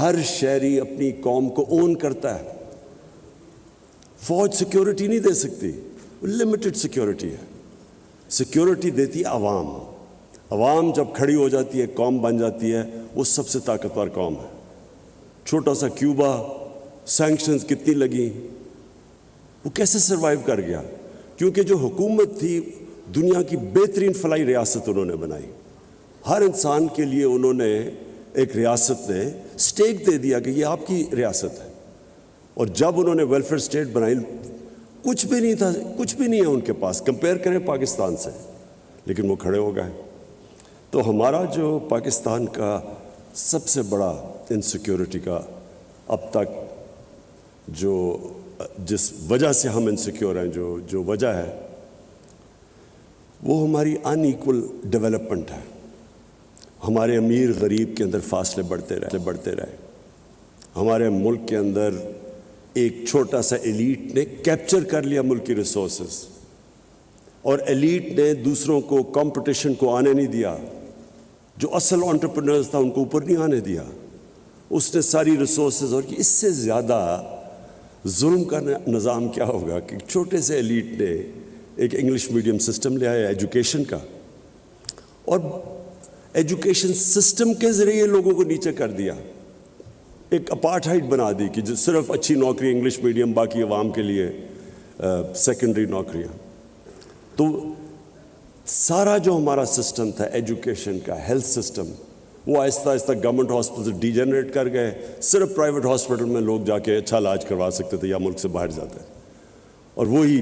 ہر شہری اپنی قوم کو اون کرتا ہے. فوج سیکیورٹی نہیں دے سکتی, لمیٹڈ سیکیورٹی ہے. سیکیورٹی دیتی عوام. عوام جب کھڑی ہو جاتی ہے, قوم بن جاتی ہے, وہ سب سے طاقتور قوم ہے. چھوٹا سا کیوبا, سینکشنز کتنی لگیں, وہ کیسے سروائیو کر گیا؟ کیونکہ جو حکومت تھی, دنیا کی بہترین فلاحی ریاست انہوں نے بنائی. ہر انسان کے لیے انہوں نے ایک ریاست نے سٹیک دے دیا کہ یہ آپ کی ریاست ہے. اور جب انہوں نے ویلفیئر سٹیٹ بنائی, کچھ بھی نہیں تھا, کچھ بھی نہیں ہے ان کے پاس, کمپیئر کریں پاکستان سے, لیکن وہ کھڑے ہو گئے. تو ہمارا جو پاکستان کا سب سے بڑا انسیکیورٹی کا اب تک جس وجہ سے ہم انسیکیور ہیں, جو وجہ ہے, وہ ہماری ان ایکول ڈیولپمنٹ ہے. ہمارے امیر غریب کے اندر فاصلے بڑھتے رہے. ہمارے ملک کے اندر ایک چھوٹا سا ایلیٹ نے کیپچر کر لیا ملک کی ریسورسز, اور ایلیٹ نے دوسروں کو کمپٹیشن کو آنے نہیں دیا. جو اصل انٹرپرینرز تھا ان کو اوپر نہیں آنے دیا. اس نے ساری ریسورسز, اور اس سے زیادہ ظلم کا نظام کیا ہوگا کہ چھوٹے سے ایلیٹ نے ایک انگلش میڈیم سسٹم لے آیا ایجوکیشن کا, اور ایجوکیشن سسٹم کے ذریعے لوگوں کو نیچے کر دیا. ایک اپارٹھائڈ بنا دی کہ جو صرف اچھی نوکری انگلش میڈیم, باقی عوام کے لیے سیکنڈری نوکریاں. تو سارا جو ہمارا سسٹم تھا ایجوکیشن کا, ہیلتھ سسٹم, وہ آہستہ آہستہ گورنمنٹ ہاسپٹل ڈیجنریٹ کر گئے. صرف پرائیویٹ ہاسپٹل میں لوگ جا کے اچھا علاج کروا سکتے تھے یا ملک سے باہر جاتے. اور وہی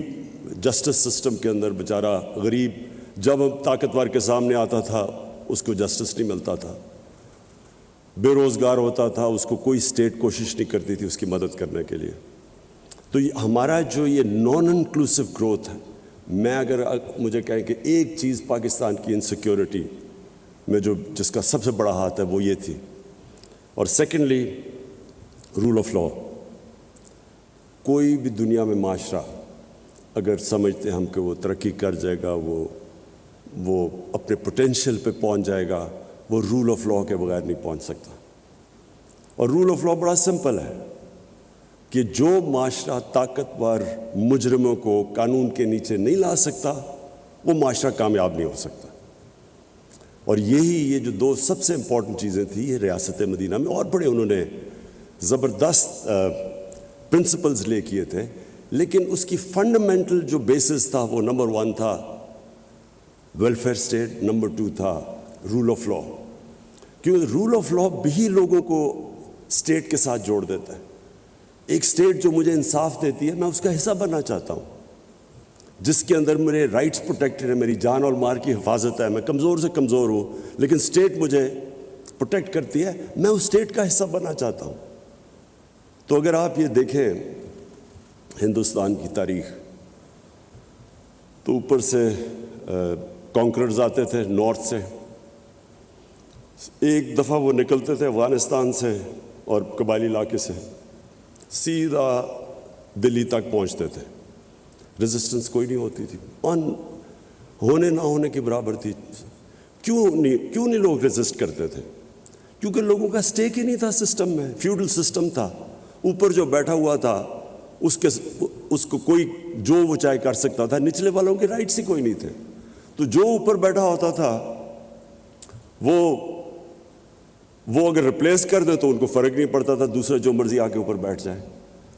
جسٹس سسٹم کے اندر بیچارہ غریب جب طاقتور کے سامنے آتا تھا اس کو جسٹس نہیں ملتا تھا, بے روزگار ہوتا تھا, اس کو کوئی اسٹیٹ کوشش نہیں کرتی تھی اس کی مدد کرنے کے لیے. تو ہمارا جو یہ نان انکلوسیو گروتھ ہے, میں اگر مجھے کہیں کہ ایک چیز پاکستان کی انسیکیورٹی میں جس کا سب سے بڑا ہاتھ ہے وہ یہ تھی. اور سیکنڈلی رول آف لا. کوئی بھی دنیا میں معاشرہ اگر سمجھتے ہم کہ وہ ترقی کر جائے گا, وہ اپنے پوٹینشیل پہ پہنچ جائے گا, وہ رول آف لا کے بغیر نہیں پہنچ سکتا. اور رول آف لا بڑا سمپل ہے کہ جو معاشرہ طاقتور مجرموں کو قانون کے نیچے نہیں لا سکتا, وہ معاشرہ کامیاب نہیں ہو سکتا. اور یہ جو دو سب سے امپورٹنٹ چیزیں تھیں, یہ ریاست مدینہ میں اور بڑے انہوں نے زبردست پرنسپلز لے کیے تھے, لیکن اس کی فنڈامنٹل جو بیسس تھا وہ نمبر 1 تھا ویلفیئر اسٹیٹ, نمبر 2 تھا رول آف لا. کیونکہ رول آف لا بھی لوگوں کو اسٹیٹ کے ساتھ جوڑ دیتا ہے. ایک اسٹیٹ جو مجھے انصاف دیتی ہے, میں اس کا حصہ بننا چاہتا ہوں, جس کے اندر میرے رائٹس پروٹیکٹڈ ہیں, میری جان اور مال کی حفاظت ہے, میں کمزور سے کمزور ہوں لیکن اسٹیٹ مجھے پروٹیکٹ کرتی ہے, میں اس اسٹیٹ کا حصہ بننا چاہتا ہوں. تو اگر آپ یہ دیکھیں ہندوستان کی تاریخ, تو اوپر سے کانکررز آتے تھے نارتھ سے, ایک دفعہ وہ نکلتے تھے افغانستان سے اور قبائلی علاقے سے سیدھا دلی تک پہنچتے تھے. ریزسٹنس کوئی نہیں ہوتی تھی, ہونے نہ ہونے کے برابر تھی. کیوں نہیں لوگ ریزسٹ کرتے تھے؟ کیونکہ لوگوں کا سٹیک ہی نہیں تھا سسٹم میں. فیوڈل سسٹم تھا, اوپر جو بیٹھا ہوا تھا اس کو کوئی جو وہ چاہے کر سکتا تھا, نچلے والوں کے رائٹس ہی کوئی نہیں تھے. تو جو اوپر بیٹھا ہوتا تھا وہ اگر ریپلیس کر دے تو ان کو فرق نہیں پڑتا تھا, دوسرا جو مرضی آ کے اوپر بیٹھ جائے.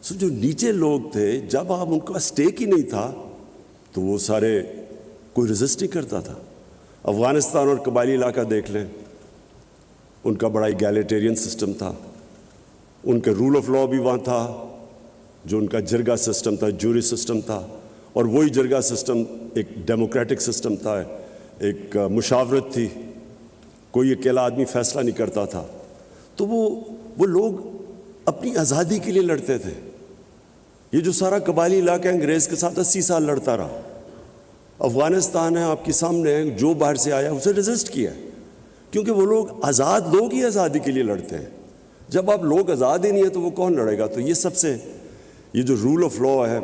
سو جو نیچے لوگ تھے, جب آپ ان کا سٹیک ہی نہیں تھا تو وہ سارے کوئی ریزسٹ نہیں کرتا تھا. افغانستان اور قبائلی علاقہ دیکھ لیں, ان کا بڑا ایگیلیٹیرین سسٹم تھا, ان کا رول آف لا بھی وہاں تھا, جو ان کا جرگہ سسٹم تھا, جوری سسٹم تھا, اور وہی جرگہ سسٹم ایک ڈیموکریٹک سسٹم تھا, ایک مشاورت تھی, کوئی اکیلا آدمی فیصلہ نہیں کرتا تھا. تو وہ لوگ اپنی آزادی کے لیے لڑتے تھے. یہ جو سارا قبائلی علاقہ انگریز کے ساتھ 80 سال لڑتا رہا. افغانستان ہے آپ کے سامنے, جو باہر سے آیا اسے ریزسٹ کیا, کیونکہ وہ لوگ آزاد لوگ ہی آزادی کے لیے لڑتے ہیں. جب آپ لوگ آزاد ہی نہیں ہیں تو وہ کون لڑے گا؟ تو یہ جو رول آف لا ہے,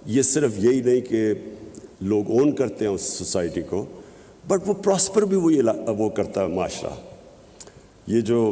یہ صرف یہی نہیں کہ لوگ اون کرتے ہیں اس سوسائٹی کو, بٹ وہ پراسپر بھی وہ کرتا ہے معاشرہ. یہ جو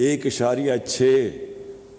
1.6